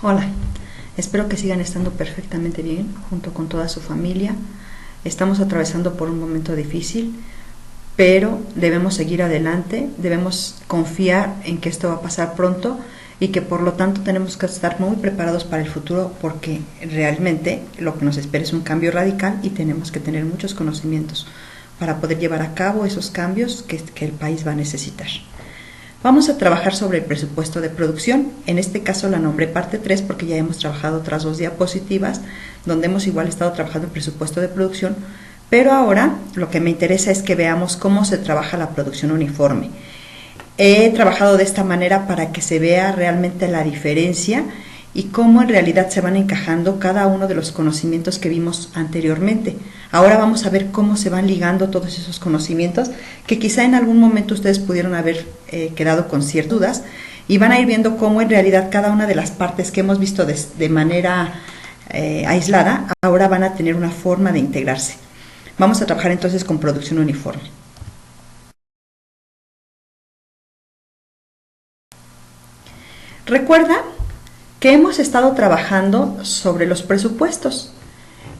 Hola, espero que sigan estando perfectamente bien junto con toda su familia. Estamos atravesando por un momento difícil, pero debemos seguir adelante, debemos confiar en que esto va a pasar pronto y que por lo tanto tenemos que estar muy preparados para el futuro porque realmente lo que nos espera es un cambio radical y tenemos que tener muchos conocimientos para poder llevar a cabo esos cambios que el país va a necesitar. Vamos a trabajar sobre el presupuesto de producción. En este caso la nombré parte 3 porque ya hemos trabajado otras 2 diapositivas donde hemos igual estado trabajando el presupuesto de producción, pero ahora lo que me interesa es que veamos cómo se trabaja la producción uniforme. He trabajado de esta manera para que se vea realmente la diferencia y cómo en realidad se van encajando cada uno de los conocimientos que vimos anteriormente. Ahora vamos a ver cómo se van ligando todos esos conocimientos que quizá en algún momento ustedes pudieron haber quedado con ciertas dudas y van a ir viendo cómo en realidad cada una de las partes que hemos visto de manera aislada ahora van a tener una forma de integrarse. Vamos a trabajar entonces con producción uniforme. Recuerda que hemos estado trabajando sobre los presupuestos.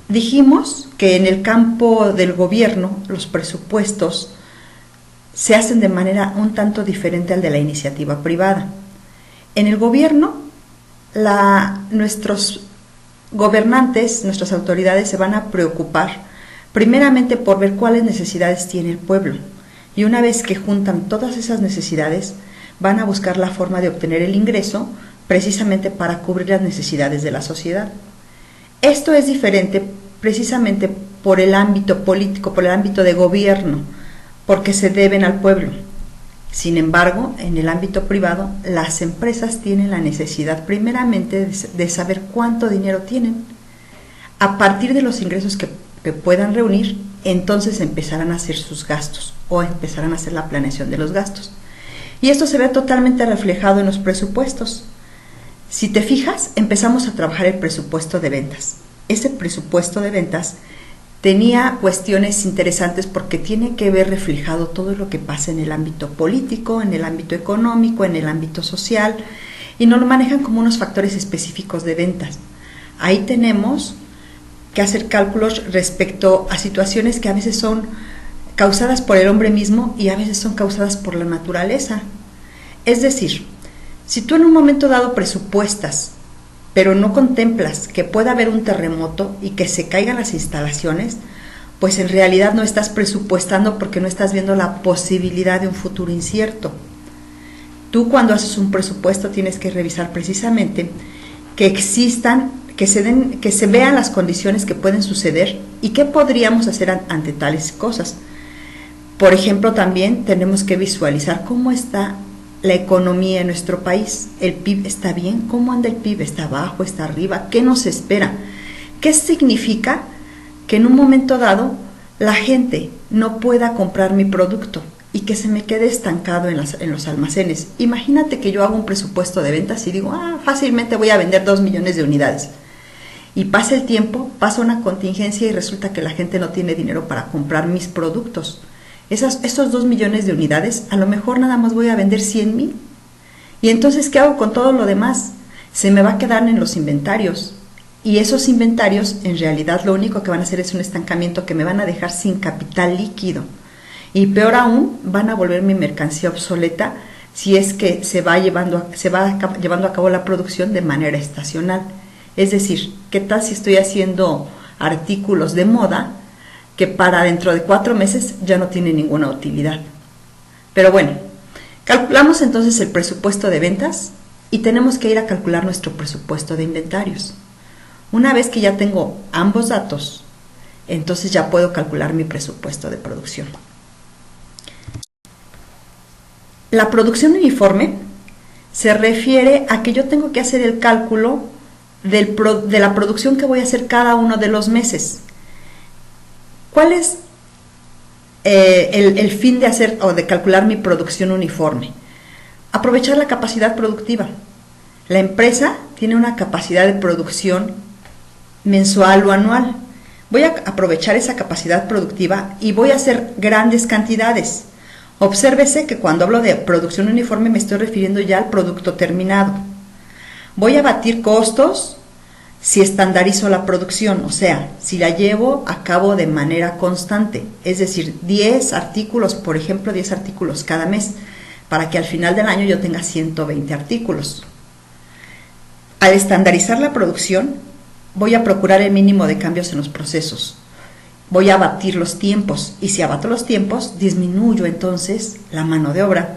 Dijimos que en el campo del gobierno los presupuestos se hacen de manera un tanto diferente al de la iniciativa privada. En el gobierno, nuestros gobernantes, nuestras autoridades se van a preocupar primeramente por ver cuáles necesidades tiene el pueblo y una vez que juntan todas esas necesidades van a buscar la forma de obtener el ingreso precisamente para cubrir las necesidades de la sociedad. Esto es diferente precisamente por el ámbito político, por el ámbito de gobierno, porque se deben al pueblo. Sin embargo, en el ámbito privado, las empresas tienen la necesidad primeramente de saber cuánto dinero tienen. A partir de los ingresos que puedan reunir, entonces empezarán a hacer sus gastos o empezarán a hacer la planeación de los gastos. Y esto se ve totalmente reflejado en los presupuestos. Si te fijas, empezamos a trabajar el presupuesto de ventas. Ese presupuesto de ventas tenía cuestiones interesantes porque tiene que ver reflejado todo lo que pasa en el ámbito político, en el ámbito económico, en el ámbito social, y nos lo manejan como unos factores específicos de ventas. Ahí tenemos que hacer cálculos respecto a situaciones que a veces son causadas por el hombre mismo y a veces son causadas por la naturaleza. Es decir, si tú en un momento dado presupuestas, pero no contemplas que pueda haber un terremoto y que se caigan las instalaciones, pues en realidad no estás presupuestando porque no estás viendo la posibilidad de un futuro incierto. Tú cuando haces un presupuesto tienes que revisar precisamente que existan, que se vean las condiciones que pueden suceder y qué podríamos hacer ante tales cosas. Por ejemplo, también tenemos que visualizar cómo está la economía en nuestro país. ¿El PIB está bien? ¿Cómo anda el PIB? ¿Está abajo? ¿Está arriba? ¿Qué nos espera? ¿Qué significa que en un momento dado la gente no pueda comprar mi producto y que se me quede estancado en los almacenes? Imagínate que yo hago un presupuesto de ventas y digo, fácilmente voy a vender 2 millones de unidades. Y pasa el tiempo, pasa una contingencia y resulta que la gente no tiene dinero para comprar mis productos. Esos 2 millones de unidades, a lo mejor nada más voy a vender 100,000. Y entonces, ¿qué hago con todo lo demás? Se me va a quedar en los inventarios. Y esos inventarios, en realidad, lo único que van a hacer es un estancamiento que me van a dejar sin capital líquido. Y peor aún, van a volver mi mercancía obsoleta si es que se va llevando a cabo la producción de manera estacional. Es decir, ¿qué tal si estoy haciendo artículos de moda que para dentro de 4 meses ya no tiene ninguna utilidad? Pero bueno, calculamos entonces el presupuesto de ventas y tenemos que ir a calcular nuestro presupuesto de inventarios. Una vez que ya tengo ambos datos, entonces ya puedo calcular mi presupuesto de producción. La producción uniforme se refiere a que yo tengo que hacer el cálculo de la producción que voy a hacer cada uno de los meses. ¿Cuál es el fin de hacer o de calcular mi producción uniforme? Aprovechar la capacidad productiva. La empresa tiene una capacidad de producción mensual o anual. Voy a aprovechar esa capacidad productiva y voy a hacer grandes cantidades. Obsérvese que cuando hablo de producción uniforme me estoy refiriendo ya al producto terminado. Voy a abatir costos si estandarizo la producción, o sea, si la llevo a cabo de manera constante, es decir, 10 artículos, por ejemplo, 10 artículos cada mes, para que al final del año yo tenga 120 artículos. Al estandarizar la producción, voy a procurar el mínimo de cambios en los procesos. Voy a abatir los tiempos, y si abato los tiempos, disminuyo entonces la mano de obra.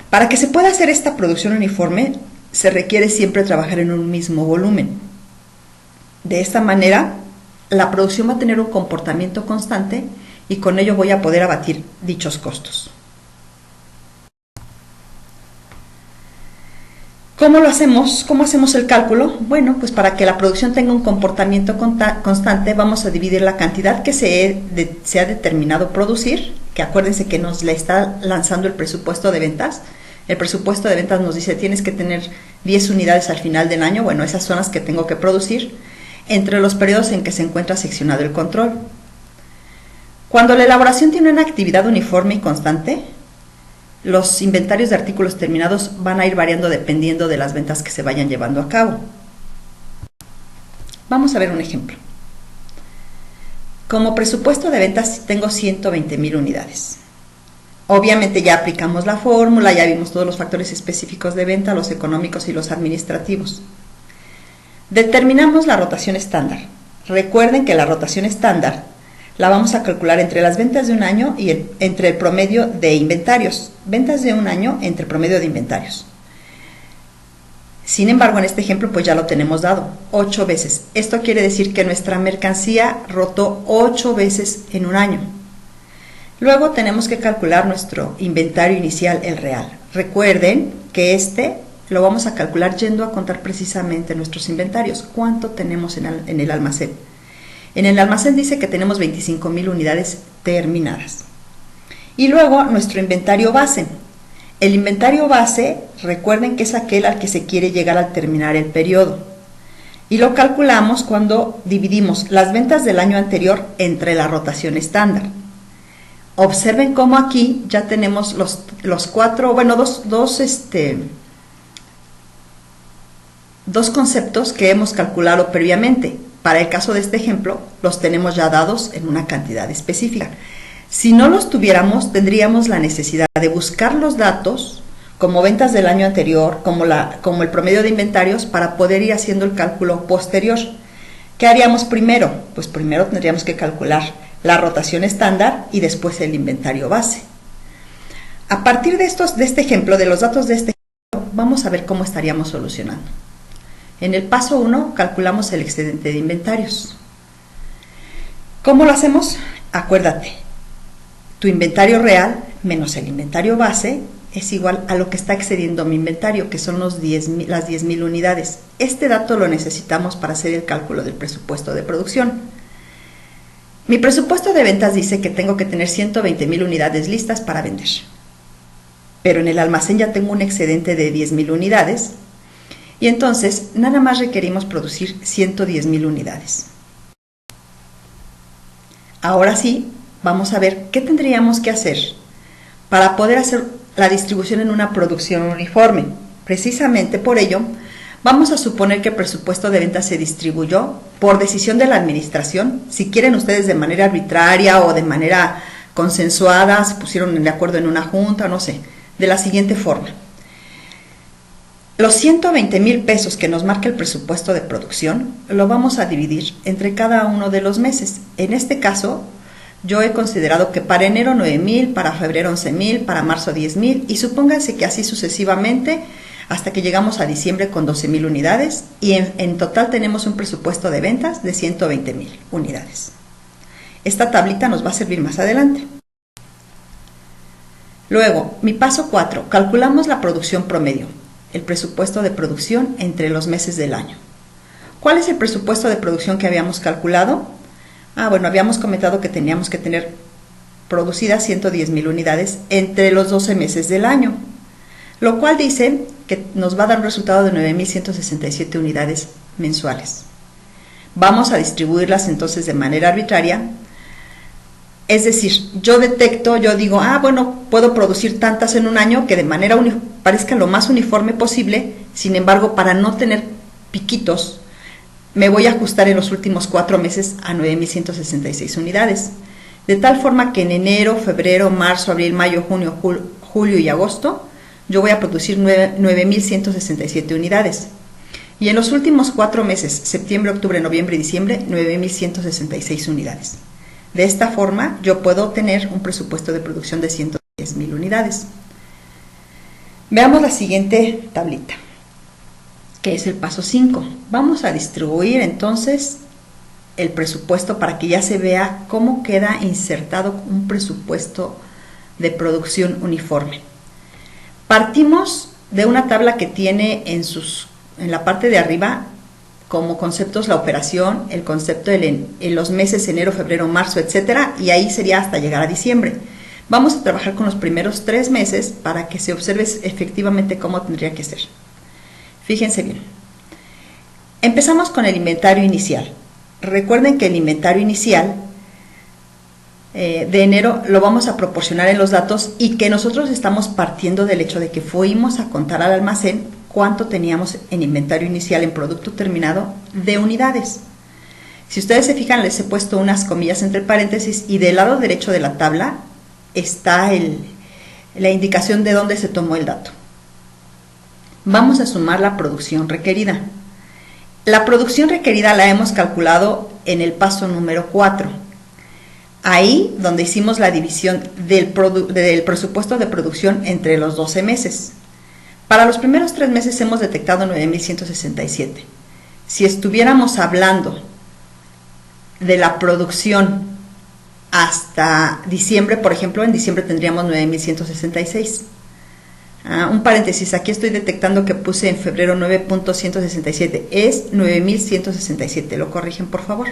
Para que se pueda hacer esta producción uniforme, se requiere siempre trabajar en un mismo volumen. De esta manera, la producción va a tener un comportamiento constante y con ello voy a poder abatir dichos costos. ¿Cómo lo hacemos? ¿Cómo hacemos el cálculo? Bueno, pues para que la producción tenga un comportamiento constante, vamos a dividir la cantidad que se ha determinado producir, que acuérdense que nos la está lanzando el presupuesto de ventas. El presupuesto de ventas nos dice tienes que tener 10 unidades al final del año, bueno, esas son las que tengo que producir, entre los periodos en que se encuentra seccionado el control. Cuando la elaboración tiene una actividad uniforme y constante, los inventarios de artículos terminados van a ir variando dependiendo de las ventas que se vayan llevando a cabo. Vamos a ver un ejemplo. Como presupuesto de ventas tengo 120,000 unidades. Obviamente ya aplicamos la fórmula, ya vimos todos los factores específicos de venta, los económicos y los administrativos. Determinamos la rotación estándar. Recuerden que la rotación estándar la vamos a calcular entre las ventas de un año y entre el promedio de inventarios. Ventas de un año entre promedio de inventarios. Sin embargo, en este ejemplo pues ya lo tenemos dado, 8 veces. Esto quiere decir que nuestra mercancía rotó 8 veces en un año. Luego tenemos que calcular nuestro inventario inicial, el real. Recuerden que lo vamos a calcular yendo a contar precisamente nuestros inventarios. ¿Cuánto tenemos en el almacén? En el almacén dice que tenemos 25,000 unidades terminadas. Y luego nuestro inventario base. El inventario base, recuerden que es aquel al que se quiere llegar al terminar el periodo. Y lo calculamos cuando dividimos las ventas del año anterior entre la rotación estándar. Observen cómo aquí ya tenemos los cuatro, bueno, dos conceptos que hemos calculado previamente. Para el caso de este ejemplo, los tenemos ya dados en una cantidad específica. Si no los tuviéramos, tendríamos la necesidad de buscar los datos, como ventas del año anterior, como el promedio de inventarios, para poder ir haciendo el cálculo posterior. ¿Qué haríamos primero? Pues primero tendríamos que calcular la rotación estándar y después el inventario base. A partir de este ejemplo, de los datos de este ejemplo, vamos a ver cómo estaríamos solucionando. En el paso 1 calculamos el excedente de inventarios. ¿Cómo lo hacemos? Acuérdate, tu inventario real menos el inventario base es igual a lo que está excediendo mi inventario, que son las 10,000 unidades. Este dato lo necesitamos para hacer el cálculo del presupuesto de producción. Mi presupuesto de ventas dice que tengo que tener 120,000 unidades listas para vender. Pero en el almacén ya tengo un excedente de 10,000 unidades y entonces nada más requerimos producir 110,000 unidades. Ahora sí, vamos a ver qué tendríamos que hacer para poder hacer la distribución en una producción uniforme. Precisamente por ello, vamos a suponer que el presupuesto de ventas se distribuyó por decisión de la administración, si quieren ustedes de manera arbitraria o de manera consensuada, se pusieron de acuerdo en una junta, no sé, de la siguiente forma. Los 120,000 pesos que nos marca el presupuesto de producción lo vamos a dividir entre cada uno de los meses. En este caso, yo he considerado que para enero 9,000, para febrero 11,000, para marzo 10,000 y supónganse que así sucesivamente hasta que llegamos a diciembre con 12,000 unidades y en total tenemos un presupuesto de ventas de 120,000 unidades. Esta tablita nos va a servir más adelante. Luego, mi paso 4, calculamos la producción promedio, el presupuesto de producción entre los meses del año. ¿Cuál es el presupuesto de producción que habíamos calculado? Bueno, habíamos comentado que teníamos que tener producidas 110,000 unidades entre los 12 meses del año, lo cual dice que nos va a dar un resultado de 9,167 unidades mensuales. Vamos a distribuirlas entonces de manera arbitraria, es decir, yo digo, bueno, puedo producir tantas en un año que de manera parezca lo más uniforme posible Sin embargo, para no tener piquitos, me voy a ajustar en los últimos 4 meses a 9.166 unidades. De tal forma que en enero, febrero, marzo, abril, mayo, junio, julio y agosto, yo voy a producir 9.167 unidades. Y en los últimos 4 meses, septiembre, octubre, noviembre y diciembre, 9.166 unidades. De esta forma, yo puedo tener un presupuesto de producción de 110.000 unidades. Veamos la siguiente tablita, que es el paso 5. Vamos a distribuir entonces el presupuesto para que ya se vea cómo queda insertado un presupuesto de producción uniforme. Partimos de una tabla que tiene en la parte de arriba como conceptos la operación, el concepto en los meses enero, febrero, marzo, etcétera, y ahí sería hasta llegar a diciembre. Vamos a trabajar con los primeros 3 meses para que se observe efectivamente cómo tendría que ser. Fíjense bien. Empezamos con el inventario inicial. Recuerden que el inventario inicial de enero lo vamos a proporcionar en los datos y que nosotros estamos partiendo del hecho de que fuimos a contar al almacén cuánto teníamos en inventario inicial en producto terminado de unidades. Si ustedes se fijan, les he puesto unas comillas entre paréntesis y del lado derecho de la tabla está la indicación de dónde se tomó el dato. Vamos a sumar la producción requerida. La producción requerida la hemos calculado en el paso número 4. Ahí donde hicimos la división del presupuesto de producción entre los 12 meses. Para los primeros 3 meses hemos detectado 9.167. Si estuviéramos hablando de la producción hasta diciembre, por ejemplo, en diciembre tendríamos 9.166. Un paréntesis, aquí estoy detectando que puse en febrero 9.167, es 9.167, ¿lo corrigen por favor?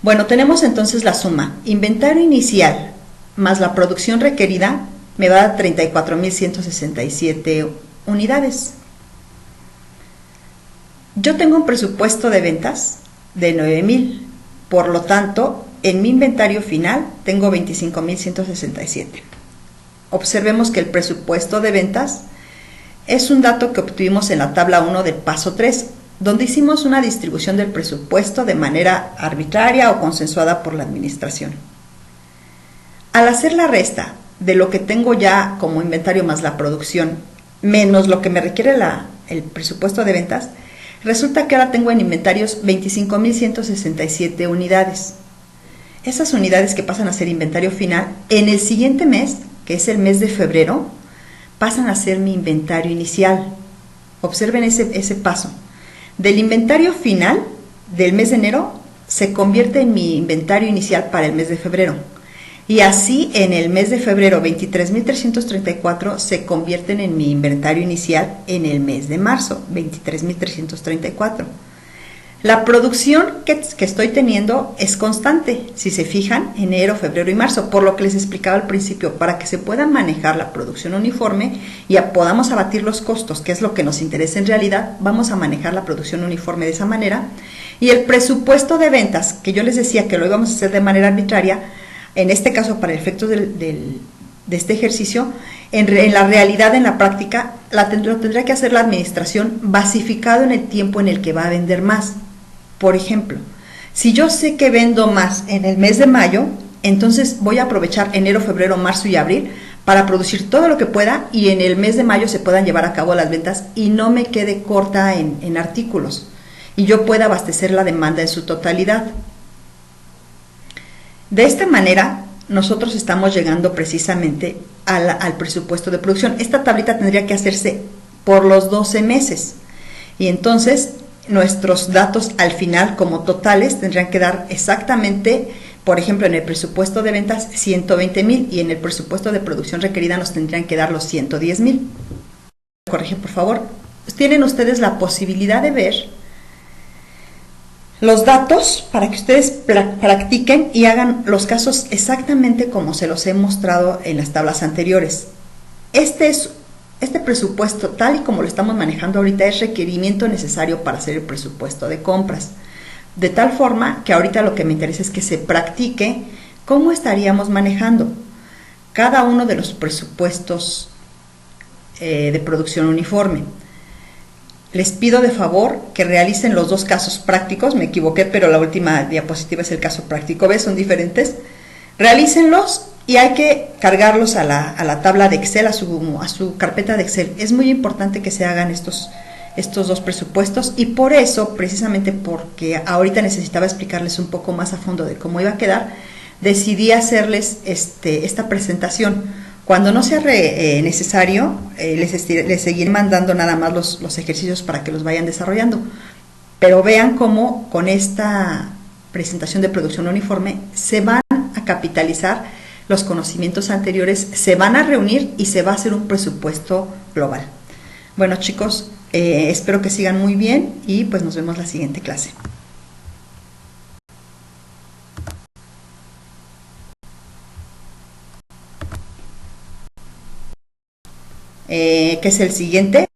Bueno, tenemos entonces la suma, inventario inicial más la producción requerida, me va a dar 34.167 unidades. Yo tengo un presupuesto de ventas de 9.000, por lo tanto, en mi inventario final tengo 25.167. Observemos que el presupuesto de ventas es un dato que obtuvimos en la tabla 1 del paso 3, donde hicimos una distribución del presupuesto de manera arbitraria o consensuada por la administración. Al hacer la resta de lo que tengo ya como inventario más la producción, menos lo que me requiere el presupuesto de ventas, resulta que ahora tengo en inventarios 25.167 unidades. Esas unidades que pasan a ser inventario final, en el siguiente mes, que es el mes de febrero, pasan a ser mi inventario inicial. Observen ese paso. Del inventario final del mes de enero se convierte en mi inventario inicial para el mes de febrero. Y así en el mes de febrero 23.334 se convierten en mi inventario inicial en el mes de marzo 23.334. La producción que estoy teniendo es constante, si se fijan, enero, febrero y marzo, por lo que les explicaba al principio, para que se pueda manejar la producción uniforme y podamos abatir los costos, que es lo que nos interesa en realidad, vamos a manejar la producción uniforme de esa manera. Y el presupuesto de ventas, que yo les decía que lo íbamos a hacer de manera arbitraria, en este caso para efectos de este ejercicio, en la realidad, en la práctica, lo tendrá que hacer la administración basificado en el tiempo en el que va a vender más. Por ejemplo, si yo sé que vendo más en el mes de mayo, entonces voy a aprovechar enero, febrero, marzo y abril para producir todo lo que pueda y en el mes de mayo se puedan llevar a cabo las ventas y no me quede corta en artículos y yo pueda abastecer la demanda en su totalidad. De esta manera, nosotros estamos llegando precisamente al presupuesto de producción. Esta tablita tendría que hacerse por los 12 meses y entonces nuestros datos al final como totales tendrían que dar exactamente, por ejemplo, en el presupuesto de ventas 120.000 y en el presupuesto de producción requerida nos tendrían que dar los 110.000. Corrigen, por favor. Tienen ustedes la posibilidad de ver los datos para que ustedes practiquen y hagan los casos exactamente como se los he mostrado en las tablas anteriores. Este presupuesto, tal y como lo estamos manejando ahorita, es requerimiento necesario para hacer el presupuesto de compras. De tal forma que ahorita lo que me interesa es que se practique cómo estaríamos manejando cada uno de los presupuestos de producción uniforme. les pido de favor que realicen los dos casos prácticos. Me equivoqué, pero la última diapositiva es el caso práctico. ¿Ves? Son diferentes. Realícenlos y hay que cargarlos a la tabla de Excel, a su carpeta de Excel. Es muy importante que se hagan estos dos presupuestos, y por eso, precisamente porque ahorita necesitaba explicarles un poco más a fondo de cómo iba a quedar, decidí hacerles esta presentación. Cuando no sea necesario, les seguiré mandando nada más los ejercicios para que los vayan desarrollando. Pero vean cómo con esta presentación de producción uniforme se van a capitalizar los conocimientos anteriores, se van a reunir y se va a hacer un presupuesto global. Bueno, chicos, espero que sigan muy bien y pues nos vemos la siguiente clase. ¿Qué es el siguiente?